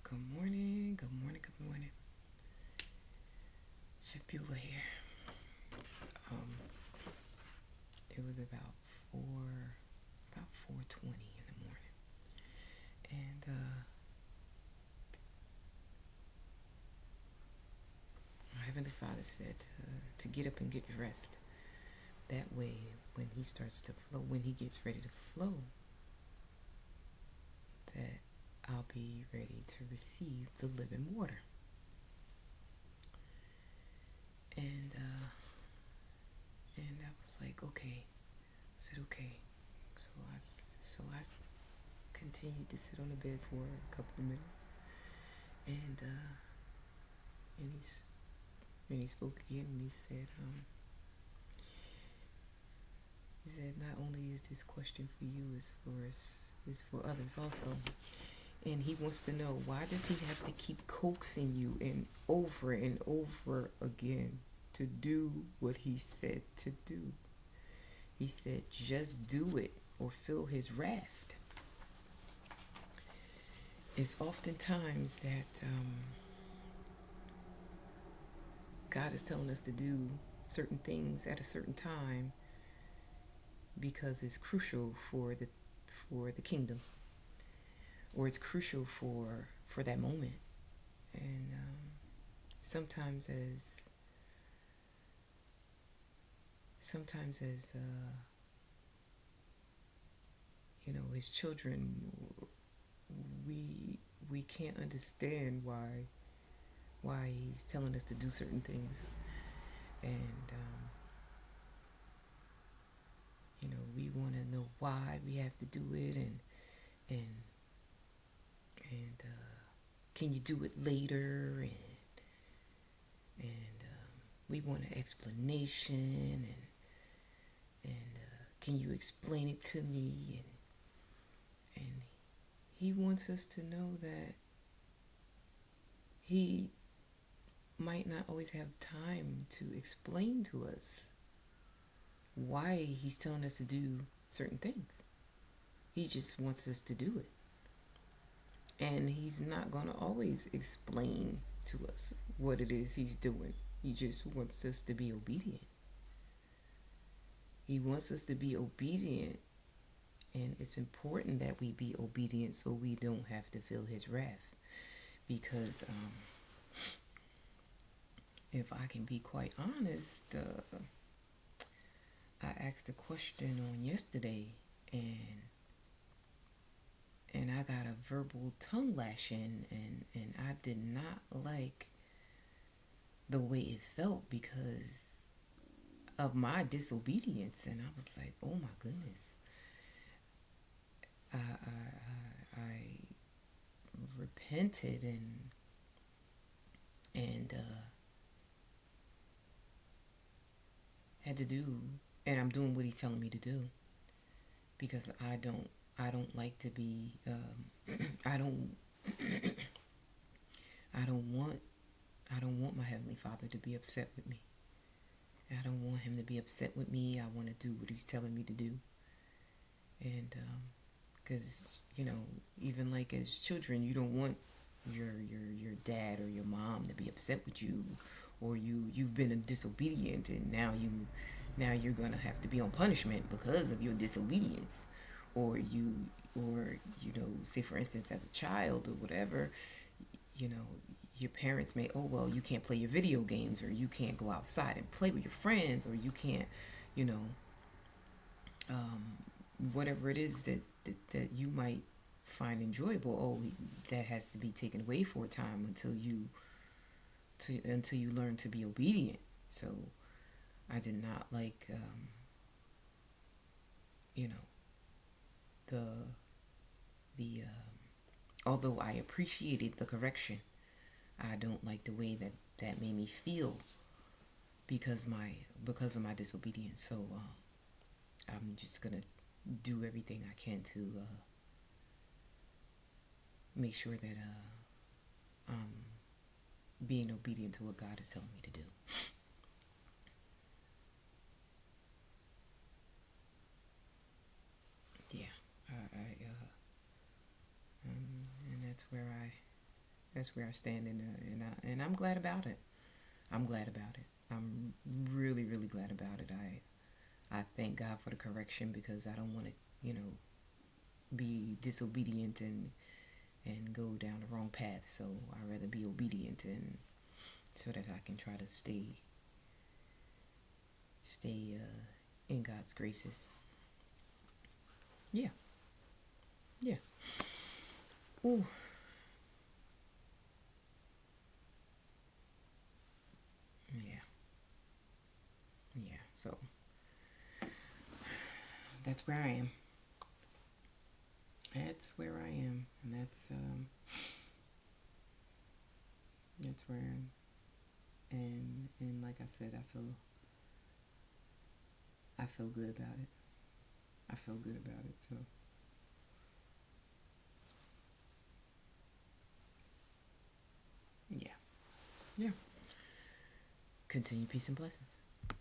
Good morning, good morning, good morning. Shapula here. It was about 4:20 in the morning, and my Heavenly Father said to get up and get dressed. That way, when he starts to flow, when he gets ready to flow, that I'll be ready to receive the living water. And I was like, okay. I said, okay. So I continued to sit on the bed for a couple of minutes, and he spoke again, and he said, not only is this question for you, it's for others also. And he wants to know, why does he have to keep coaxing you and over again to do what he said to do? He said, just do it or fill his raft. It's oftentimes that God is telling us to do certain things at a certain time because it's crucial for the kingdom, or it's crucial for that moment. And sometimes as his children, we can't understand why he's telling us to do certain things. And we want to know why we have to do it, and can you do it later, and we want an explanation, and can you explain it to me, and he wants us to know that he might not always have time to explain to us why he's telling us to do certain things. He just wants us to do it. And he's not going to always explain to us what it is he's doing. He just wants us to be obedient. He wants us to be obedient, and it's important that we be obedient so we don't have to feel his wrath. Because if I can be quite honest, I asked a question on yesterday, and I got a verbal tongue lashing, and I did not like the way it felt because of my disobedience. And I was like, oh my goodness. I repented and had to do, and I'm doing what he's telling me to do, because I don't like to be I don't want my Heavenly Father to be upset with me. I don't want him to be upset with me. I want to do what he's telling me to do. And because even like as children, you don't want your dad or your mom to be upset with you, or you've been disobedient, and now you're gonna have to be on punishment because of your disobedience. Or say for instance, as a child or whatever, your parents may, oh well, you can't play your video games, or you can't go outside and play with your friends, or you can't, whatever it is that you might find enjoyable. Oh, that has to be taken away for a time until you learn to be obedient. So I did not like the although I appreciated the correction, I don't like the way that made me feel because of my disobedience. So I'm just gonna do everything I can to make sure that I'm being obedient to what God is telling me to do. Yeah, and that's where That's where I stand, and I'm glad about it. I'm glad about it. I'm really, really glad about it. I thank God for the correction because I don't want to, be disobedient and go down the wrong path. So I'd rather be obedient and so that I can try to stay in God's graces. Yeah, yeah. Ooh, yeah, yeah. So that's where I am. That's where I am, and that's where I am. And like I said, I feel good about it. I feel good about it. So yeah, yeah. Continue peace and blessings.